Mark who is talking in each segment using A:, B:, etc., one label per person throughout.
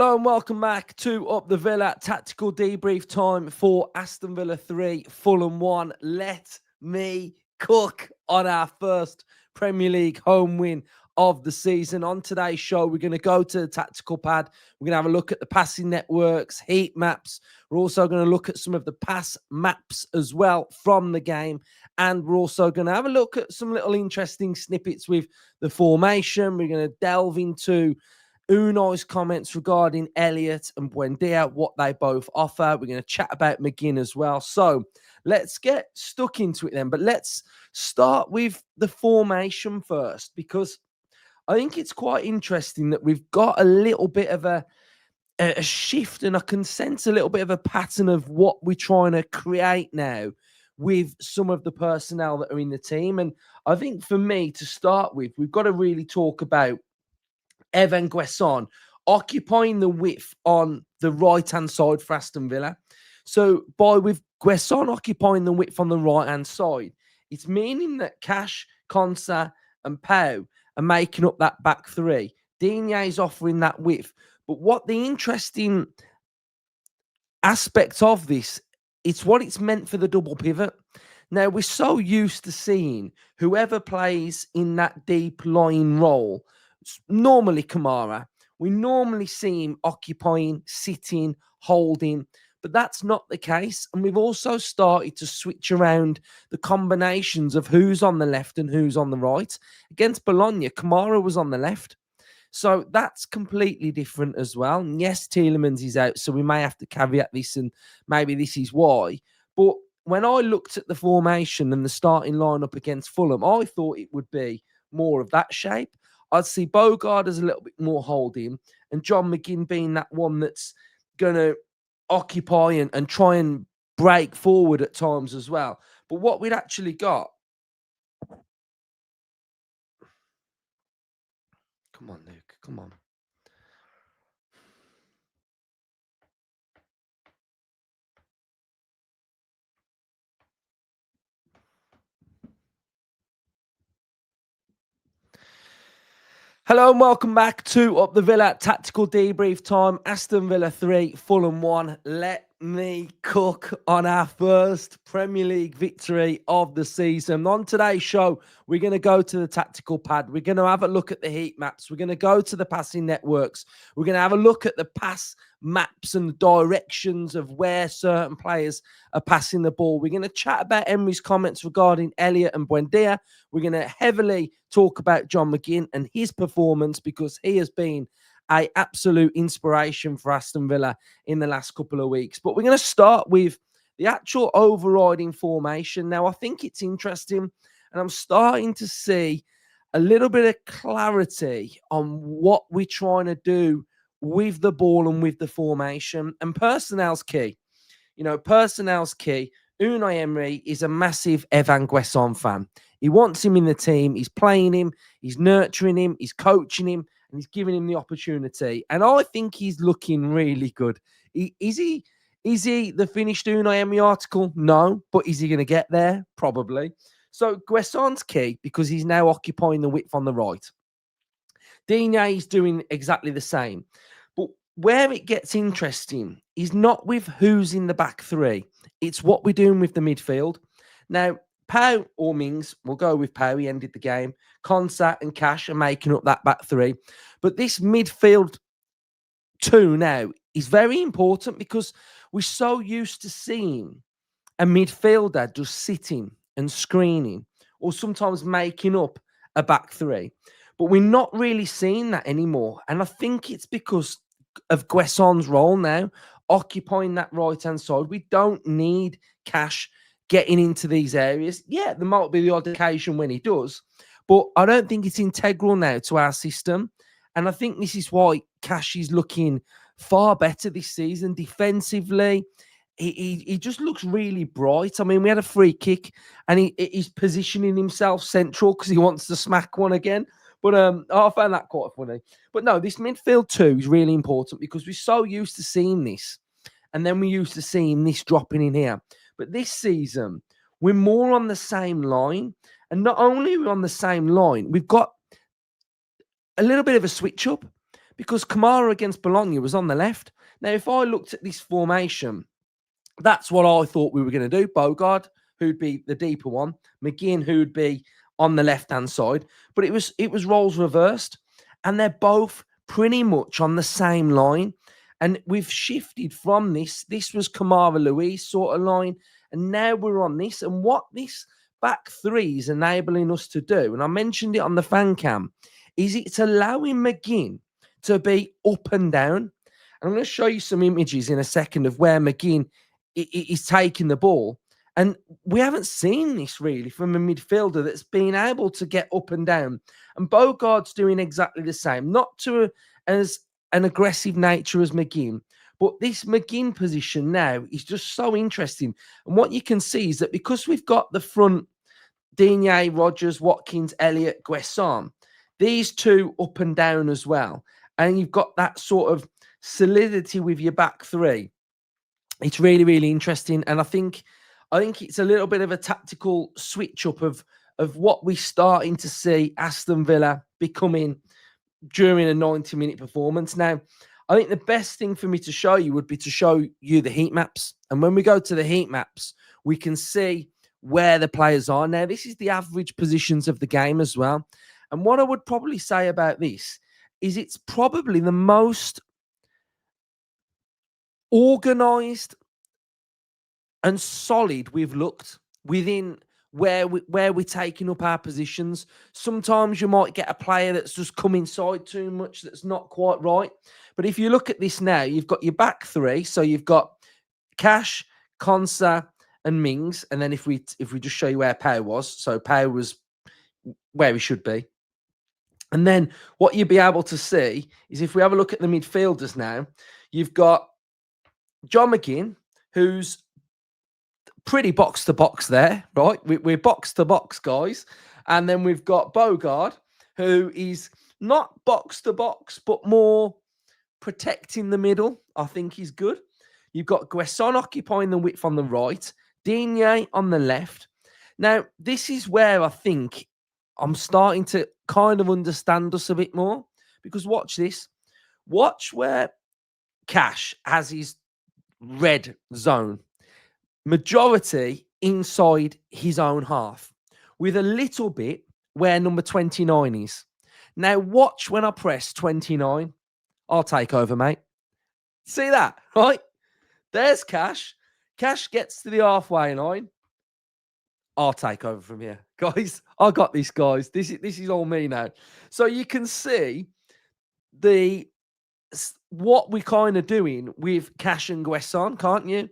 A: Hello and welcome back to Up the Villa. Tactical debrief time for Aston Villa 3, Fulham 1. Let me cook on our first Premier League home win of the season. On today's show, we're going to go to the tactical pad. We're going to have a look at the passing networks, heat maps. We're also going to look at some of the pass maps as well from the game. And we're also going to have a look at some little interesting snippets with the formation. We're going to delve into Unai's comments regarding Elliott and Buendia, what they both offer. We're going to chat about Mcginn as well. So let's get stuck into it then. But let's start with the formation first, because I think it's quite interesting that we've got a little bit of a shift, and I can sense a little bit of a pattern of what we're trying to create now with some of the personnel that are in the team. And I think for me, to start with, we've got to really talk about Evan Guesson occupying the width on the right-hand side for Aston Villa. So with Guesson occupying the width on the right-hand side, it's meaning that Cash, Konsa and Pau are making up that back three. Digne is offering that width. But what the interesting aspect of this, it's what it's meant for the double pivot. Now, we're so used to seeing whoever plays in that deep line role, normally Kamara, we normally see him occupying, sitting, holding, but that's not the case. And we've also started to switch around the combinations of who's on the left and who's on the right. Against Bologna, Kamara was on the left. So that's completely different as well. And yes, Tielemans is out, so we may have to caveat this, and maybe this is why. But when I looked at the formation and the starting lineup against Fulham, I thought it would be more of that shape. I'd see Bogard as a little bit more holding, and John Mcginn being that one that's going to occupy and try and break forward at times as well. But what we'd actually got... Come on, Luke. Come on. Hello and welcome back to Up the Villa. Tactical debrief time. Aston Villa 3, Fulham 1. Let me cook on our first Premier League victory of the season. On today's show, we're going to go to the tactical pad. We're going to have a look at the heat maps. We're going to go to the passing networks. We're going to have a look at the pass maps and directions of where certain players are passing the ball. We're going to chat about Emery's comments regarding Elliott and Buendia. We're going to heavily talk about John Mcginn and his performance, because he has been an absolute inspiration for Aston Villa in the last couple of weeks. But we're going to start with the actual overriding formation. Now, I think it's interesting, and I'm starting to see a little bit of clarity on what we're trying to do with the ball and with the formation. And personnel's key. Personnel's key. Unai Emery is a massive Evan Guesson fan. He wants him in the team. He's playing him. He's nurturing him. He's coaching him. And he's giving him the opportunity. And I think he's looking really good. Is he the finished Unai Emery article? No. But is he going to get there? Probably. So Guesson's key, because he's now occupying the width on the right. Digne is doing exactly the same. But where it gets interesting is not with who's in the back three. It's what we're doing with the midfield. Now, Pau or Mings, we'll go with Pau. He ended the game. Konsa and Cash are making up that back three. But this midfield two now is very important, because we're so used to seeing a midfielder just sitting and screening, or sometimes making up a back three. But we're not really seeing that anymore. And I think it's because of Guesson's role now, occupying that right-hand side. We don't need Cash getting into these areas. Yeah, there might be the odd occasion when he does, but I don't think it's integral now to our system. And I think this is why Cash is looking far better this season defensively. He just looks really bright. I mean, we had a free kick, and he's positioning himself central because he wants to smack one again. But I found that quite funny. But no, this midfield two is really important, because we're so used to seeing this, and then we're used to seeing this dropping in here. But this season, we're more on the same line. And not only are we on the same line, we've got a little bit of a switch up, Because Kamara against Bologna was on the left. Now, if I looked at this formation, that's what I thought we were going to do. Bogard, who'd be the deeper one, Mcginn, who'd be on the left-hand side. But it was roles reversed, and they're both pretty much on the same line. And we've shifted from this. This was Kamara Louise sort of line, and now we're on this. And what this back three is enabling us to do, and I mentioned it on the fan cam, is it's allowing Mcginn to be up and down. And I'm going to show you some images in a second of where Mcginn is taking the ball. And we haven't seen this really from a midfielder that's been able to get up and down. And Bogart's doing exactly the same, not to as an aggressive nature as Mcginn, but this Mcginn position now is just so interesting. And what you can see is that because we've got the front, Digne, Rogers, Watkins, Elliott, Guesson, these two up and down as well. And you've got that sort of solidity with your back three. It's really, really interesting. And I think it's a little bit of a tactical switch up of what we're starting to see Aston Villa becoming during a 90-minute performance. Now, I think the best thing for me to show you would be to show you the heat maps. And when we go to the heat maps, we can see where the players are. Now, this is the average positions of the game as well. And what I would probably say about this is it's probably the most organised and solid we've looked within where we're taking up our positions. Sometimes you might get a player that's just come inside too much, that's not quite right. But if you look at this now, you've got your back three. So you've got Cash, Konsa, and Mings. And then if we just show you where Pau was, so Pau was where he should be. And then what you'll be able to see is if we have a look at the midfielders now, you've got John Mcginn, who's pretty box to box there, right? We're box to box, guys. And then we've got Bogard, who is not box to box, but more protecting the middle. I think he's good. You've got Guesson occupying the width on the right, Digne on the left. Now, this is where I think I'm starting to kind of understand us a bit more, because watch this. Watch where Cash has his red zone. Majority inside his own half, with a little bit where number 29 is. Now, watch when I press 29. I'll take over, mate. See that, right? There's Cash. Cash gets to the halfway line. I'll take over from here. Guys, I got this, guys. This is all me now. So you can see what we're kind of doing with Cash and Guesson, can't you?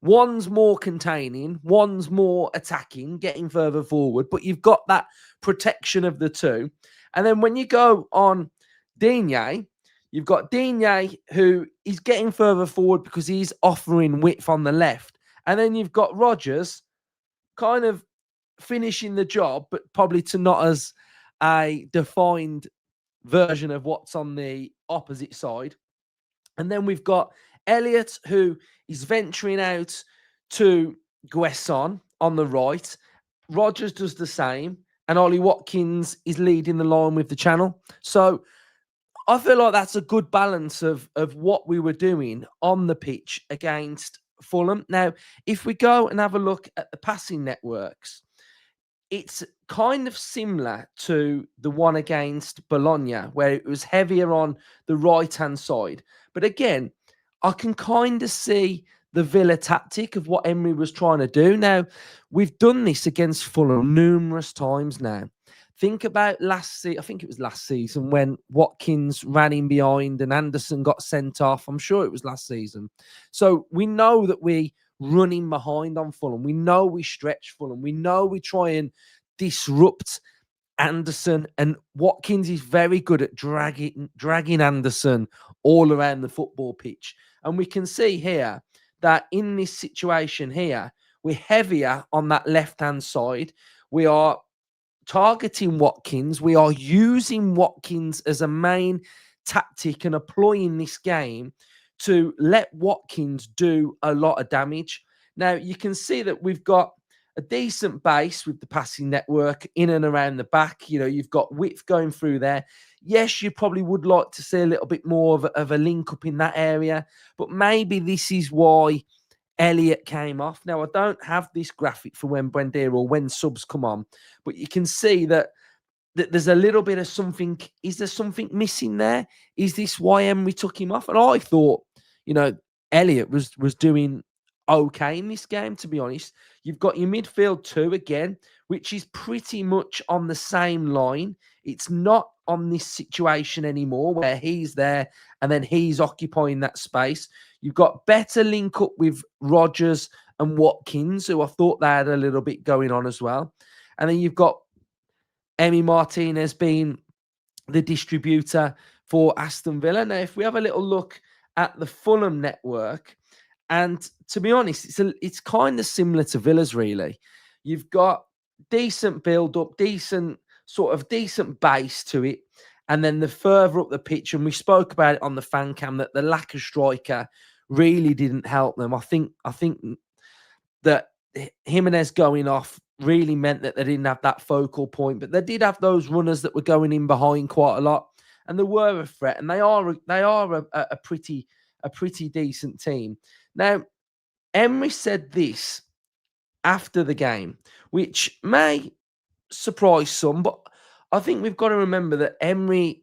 A: One's more containing, one's more attacking, getting further forward, but you've got that protection of the two. And then when you go on Digne, you've got Digne, who is getting further forward because he's offering width on the left. And then you've got Rogers kind of finishing the job, but probably to not as a defined version of what's on the opposite side. And then we've got Elliott, who is venturing out to Guesson on the right. Rogers does the same. And Ollie Watkins is leading the line with the channel. So I feel like that's a good balance of what we were doing on the pitch against Fulham. Now, if we go and have a look at the passing networks, it's kind of similar to the one against Bologna, where it was heavier on the right-hand side. But again, I can kind of see the Villa tactic of what Emery was trying to do. Now, we've done this against Fulham numerous times now. Think about last season. I think it was last season when Watkins ran in behind and Anderson got sent off. I'm sure it was last season. So we know that we running behind on Fulham. We know we stretch Fulham. We know we try and disrupt Anderson, and Watkins is very good at dragging Anderson all around the football pitch. And we can see here that in this situation here, we're heavier on that left-hand side. We are targeting Watkins. We are using Watkins as a main tactic and employing this game to let Watkins do a lot of damage. Now, you can see that we've got a decent base with the passing network in and around the back. You know, you've got width going through there. Yes, you probably would like to see a little bit more of a link up in that area, but maybe this is why Elliott came off. Now, I don't have this graphic for when Buendia or when subs come on, but you can see that there's a little bit of something. Is there something missing there? Is this why Emery took him off? And I thought, Elliott was doing okay in this game, to be honest. You've got your midfield two again, which is pretty much on the same line. It's not on this situation anymore where he's there and then he's occupying that space. You've got better link up with Rodgers and Watkins, who I thought they had a little bit going on as well. And then you've got Emi Martinez being the distributor for Aston Villa. Now, if we have a little look at the Fulham network, and to be honest, it's kind of similar to Villa's, really. You've got decent build-up, decent base to it. And then the further up the pitch, and we spoke about it on the fan cam, that the lack of striker really didn't help them. I think that Jimenez going off really meant that they didn't have that focal point, but they did have those runners that were going in behind quite a lot, and they were a threat, and they are a pretty decent team. Now, Emery said this after the game, which may surprise some, but I think we've got to remember that Emery's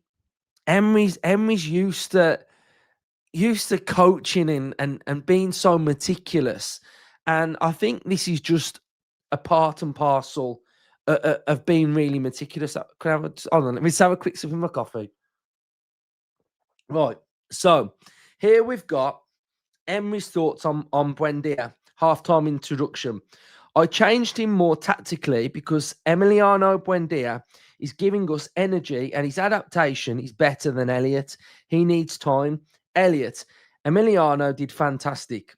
A: used to coaching and being so meticulous, and I think this is just a part and parcel of being really meticulous. Hold on, let me just have a quick sip of my coffee. Right, so here we've got Emery's thoughts on Buendia, halftime introduction. I changed him more tactically because Emiliano Buendia is giving us energy and his adaptation is better than Elliott. He needs time. Emiliano did fantastic.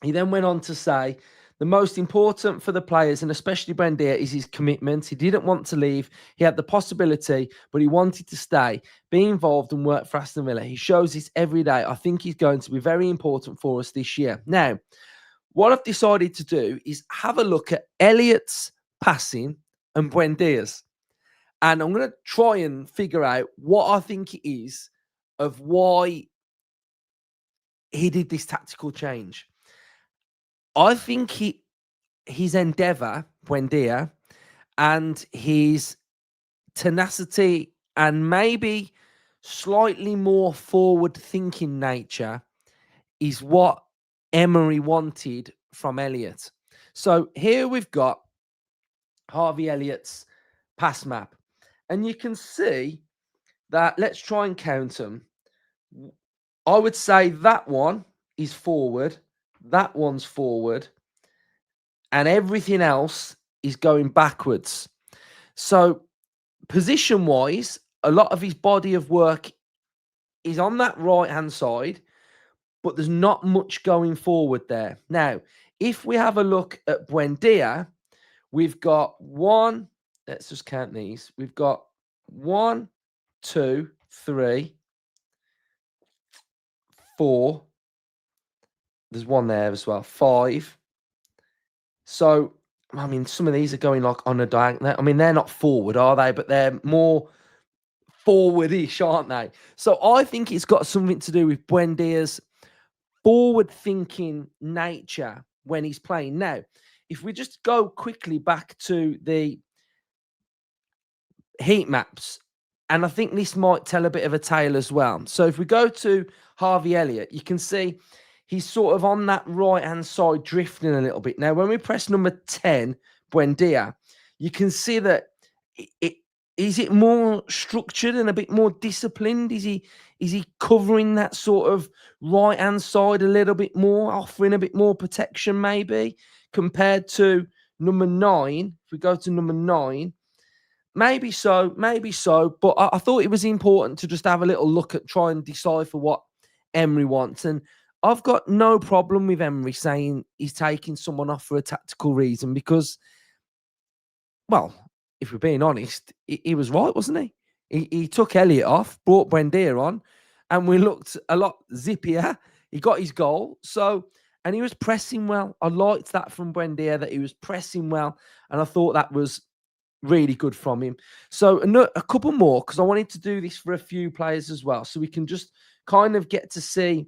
A: He then went on to say, the most important for the players, and especially Buendia, is his commitment. He didn't want to leave. He had the possibility, but he wanted to stay, be involved and work for Aston Villa. He shows this every day. I think he's going to be very important for us this year. Now, what I've decided to do is have a look at Elliott's passing and Buendia's. And I'm going to try and figure out what I think it is of why he did this tactical change. I think his endeavour, Buendia, and his tenacity and maybe slightly more forward-thinking nature is what Emery wanted from Elliott. So here we've got Harvey Elliott's pass map. And you can see that, let's try and count them. I would say that one is forward, that one's forward, and everything else is going backwards. So position-wise, a lot of his body of work is on that right-hand side, but there's not much going forward there. Now, if we have a look at Buendia, we've got one, let's just count these. We've got 1, 2, 3, 4. There's one there as well, 5. So, I mean, some of these are going like on a diagonal. I mean, they're not forward, are they? But they're more forward-ish, aren't they? So I think it's got something to do with Buendia's forward-thinking nature when he's playing. Now, if we just go quickly back to the heat maps, and I think this might tell a bit of a tale as well. So if we go to Harvey Elliott, you can see he's sort of on that right-hand side drifting a little bit. Now, when we press number 10, Buendia, you can see that is it more structured and a bit more disciplined? Is he covering that sort of right-hand side a little bit more, offering a bit more protection maybe, compared to number 9? If we go to number 9, maybe so. But I thought it was important to just have a little look at, try and decipher what Emery wants. And I've got no problem with Emery saying he's taking someone off for a tactical reason because, well, if we're being honest, he was right, wasn't he? He took Elliott off, brought Buendia on, and we looked a lot zippier. He got his goal. And he was pressing well. I liked that from Buendia, that he was pressing well. And I thought that was really good from him. So a couple more, because I wanted to do this for a few players as well, so we can just kind of get to see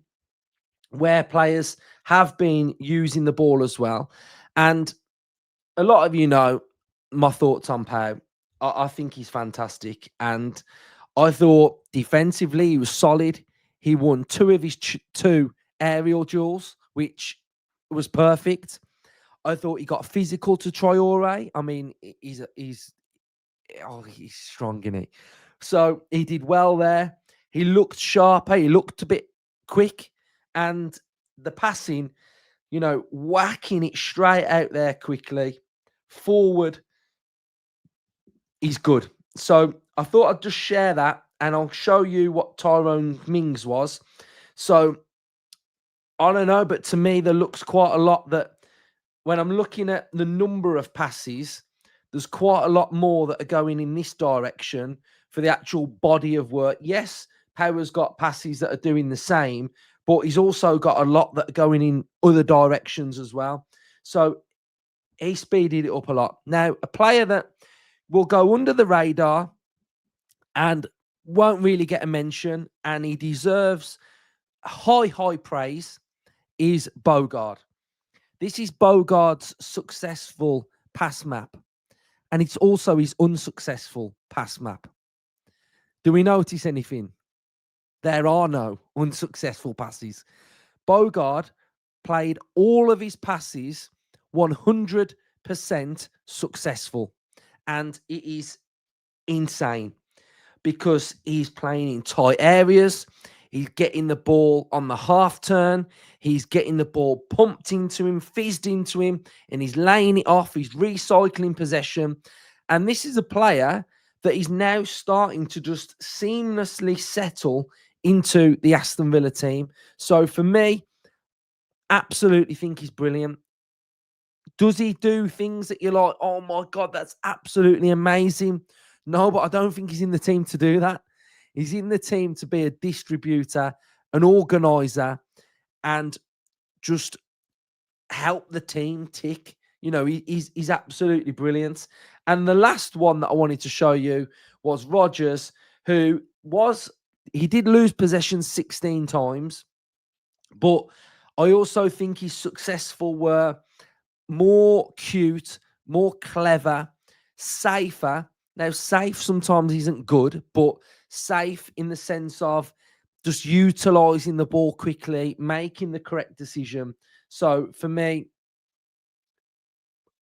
A: where players have been using the ball as well. And a lot of you know my thoughts on Pau. I think he's fantastic. And I thought defensively he was solid. He won two of his two aerial duels, which was perfect. I thought he got physical to Traore. I mean, he's strong, isn't he? So he did well there. He looked sharper. He looked a bit quick. And the passing, whacking it straight out there quickly, forward, he's good. So I thought I'd just share that, and I'll show you what Tyrone Mings was. So I don't know, but to me, there looks quite a lot that when I'm looking at the number of passes, there's quite a lot more that are going in this direction for the actual body of work. Yes, Power's got passes that are doing the same, but he's also got a lot that are going in other directions as well. So he speeded it up a lot. Now, a player that will go under the radar and won't really get a mention, and he deserves high praise, is Bogard. This is Bogard's successful pass map, and it's also his unsuccessful pass map. Do we notice anything? There are no unsuccessful passes. Bogard played all of his passes 100% successful, and it is insane because he's playing in tight areas. He's getting the ball on the half turn. He's getting the ball pumped into him, fizzed into him, and he's laying it off. He's recycling possession. And this is a player that is now starting to just seamlessly settle into the Aston Villa team. So for me, absolutely think he's brilliant. Does he do things that you're like, oh my God, that's absolutely amazing? No, but I don't think he's in the team to do that. He's in the team to be a distributor, an organizer, and just help the team tick. He's absolutely brilliant. And the last one that I wanted to show you was Rodgers, he did lose possession 16 times, but I also think his successful were more cute, more clever, safer. Now, safe sometimes isn't good, but safe in the sense of just utilizing the ball quickly, making the correct decision. So for me,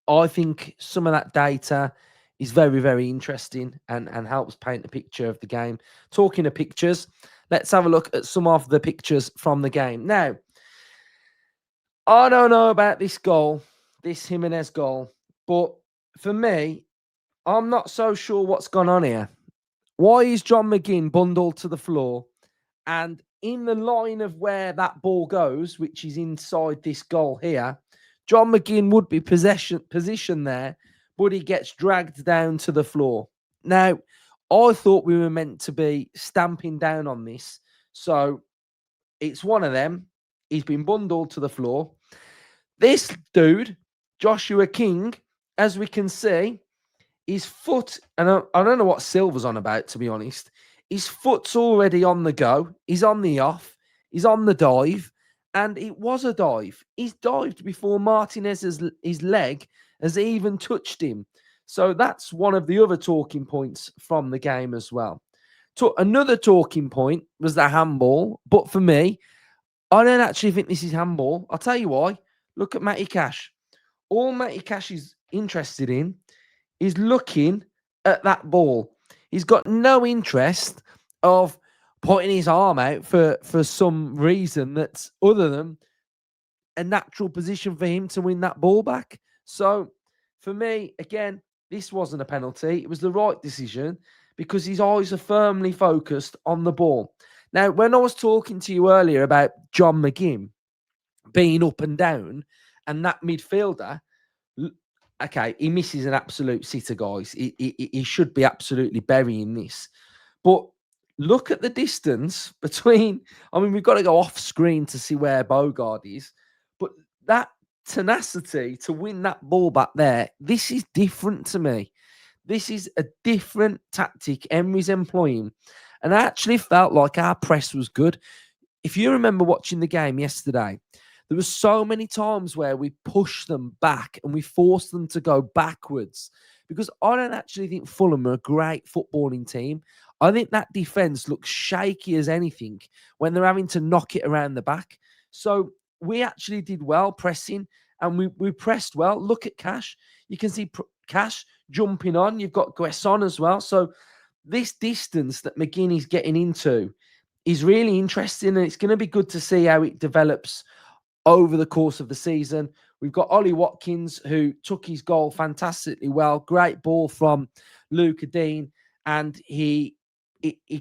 A: I think some of that data is very, very interesting and helps paint a picture of the game. Talking of pictures, let's have a look at some of the pictures from the game. Now, I don't know about this goal, this Jimenez goal, but for me, I'm not so sure what's gone on here. Why is John Mcginn bundled to the floor? And in the line of where that ball goes, which is inside this goal here, John Mcginn would be positioned there, but he gets dragged down to the floor. Now, I thought we were meant to be stamping down on this. So it's one of them. He's been bundled to the floor. This dude, Joshua King, as we can see, his foot, and I don't know what Silver's on about, to be honest. His foot's already on the go. He's on the off. He's on the dive. And it was a dive. He's dived before Martinez's his leg has even touched him. So that's one of the other talking points from the game as well. Another talking point was the handball. But for me, I don't actually think this is handball. I'll tell you why. Look at Matty Cash. All Matty Cash is interested in is looking at that ball. He's got no interest of putting his arm out for some reason that's other than a natural position for him to win that ball back. So for me, again, this wasn't a penalty. It was the right decision because his eyes are firmly focused on the ball. Now, when I was talking to you earlier about John Mcginn being up and down and that midfielder, okay, he misses an absolute sitter, guys. He should be absolutely burying this. But look at the distance between, we've got to go off screen to see where Bogard is. But that tenacity to win that ball back there, this is different to me. This is a different tactic Emery's employing. And I actually felt like our press was good. If you remember watching the game yesterday, there were so many times where we pushed them back and we forced them to go backwards, because I don't actually think Fulham are a great footballing team. I think that defense looks shaky as anything when they're having to knock it around the back. So we actually did well pressing, and we pressed well. Look at Cash. You can see Cash jumping on. You've got Guesson as well. So this distance that Mcginn is getting into is really interesting, and it's going to be good to see how it develops over the course of the season. We've got Ollie Watkins, who took his goal fantastically well. Great ball from Luca Dean, and he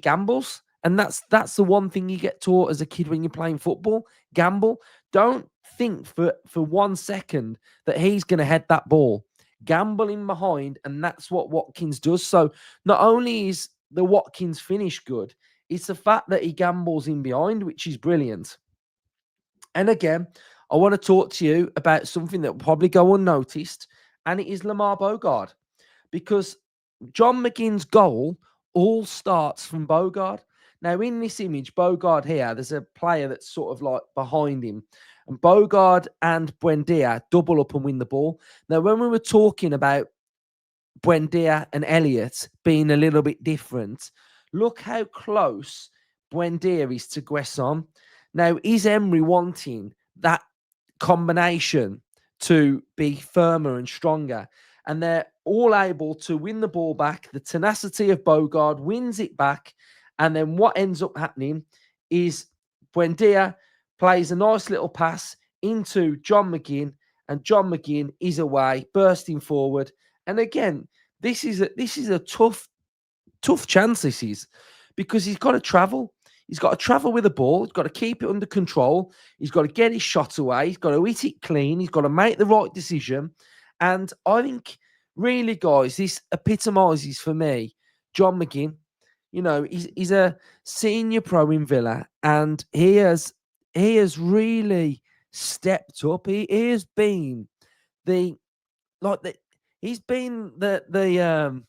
A: gambles. And that's the one thing you get taught as a kid when you're playing football. Gamble. Don't think for 1 second that he's going to head that ball. Gamble in behind, and that's what Watkins does. So not only is the Watkins finish good, it's the fact that he gambles in behind, which is brilliant. And again, I want to talk to you about something that will probably go unnoticed, and it is Lamar Bogard, because John McGinn's goal all starts from Bogard. Now, in this image, Bogard here, there's a player that's sort of like behind him, and Bogard and Buendia double up and win the ball. Now, when we were talking about Buendia and Elliott being a little bit different, look how close Buendia is to Guesson. Now, is Emery wanting that combination to be firmer and stronger? And they're all able to win the ball back. The tenacity of Bogard wins it back. And then what ends up happening is Buendia plays a nice little pass into John McGinn, and John McGinn is away, bursting forward. And again, this is a tough chance. This is, because he's got to travel. He's got to travel with the ball. He's got to keep it under control. He's got to get his shot away. He's got to hit it clean. He's got to make the right decision. And I think, really, guys, this epitomises for me John McGinn. You know, he's a senior pro in Villa, and he has really stepped up. He has been he's been the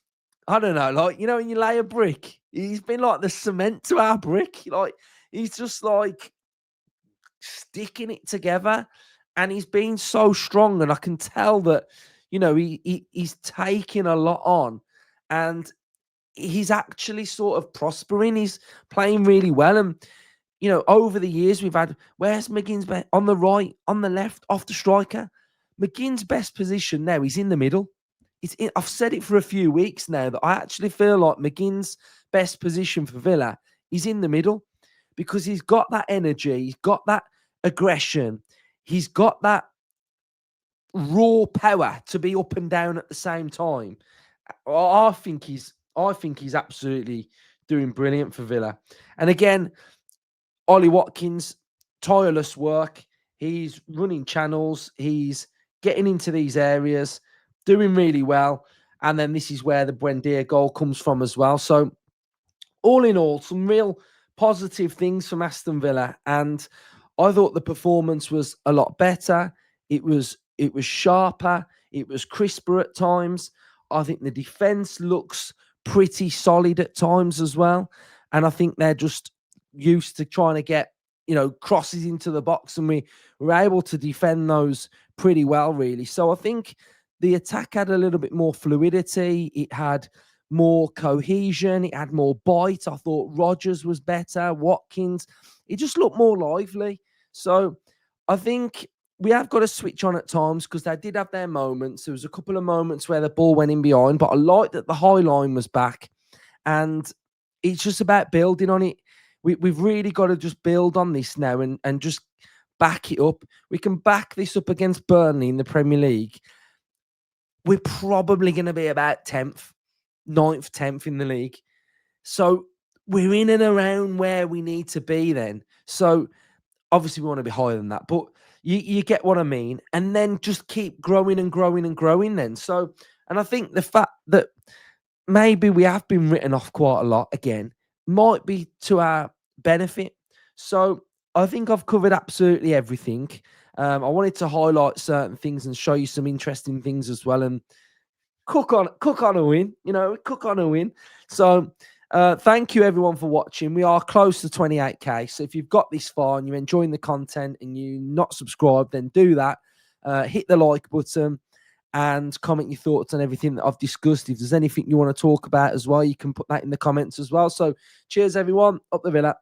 A: I don't know, like, you know, when you lay a brick, he's been like the cement to our brick. Like, he's just like sticking it together, and he's been so strong. And I can tell that, you know, he's taking a lot on, and he's actually sort of prospering. He's playing really well. And, you know, over the years, we've had, where's McGinn's best? On the right, on the left, off the striker. McGinn's best position now, he's in the middle. I've said it for a few weeks now that I actually feel like McGinn's best position for Villa is in the middle, because he's got that energy, he's got that aggression, he's got that raw power to be up and down at the same time. I think he's absolutely doing brilliant for Villa. And again, Ollie Watkins, tireless work. He's running channels. He's getting into these areas, doing really well. And then this is where the Buendia goal comes from as well. So all in all, some real positive things from Aston Villa. And I thought the performance was a lot better. It was sharper. It was crisper at times. I think the defense looks pretty solid at times as well. And I think they're just used to trying to get, you know, crosses into the box, and we were able to defend those pretty well, really. So I think the attack had a little bit more fluidity. It had more cohesion. It had more bite. I thought Rodgers was better. Watkins, it just looked more lively. So I think we have got to switch on at times, because they did have their moments. There was a couple of moments where the ball went in behind, but I like that the high line was back, and it's just about building on it. We've really got to just build on this now and just back it up. We can back this up against Burnley in the Premier League. We're probably going to be about 10th, 9th, 10th in the league. So we're in and around where we need to be then. So obviously we want to be higher than that, but you get what I mean. And then just keep growing and growing and growing then. So, and I think the fact that maybe we have been written off quite a lot again might be to our benefit. So I think I've covered absolutely everything. I wanted to highlight certain things and show you some interesting things as well. And cook on a win, cook on a win. So thank you everyone for watching. We are close to 28k. So if you've got this far and you're enjoying the content and you're not subscribed, then do that. Hit the like button and comment your thoughts on everything that I've discussed. If there's anything you want to talk about as well, you can put that in the comments as well. So cheers everyone. Up the Villa.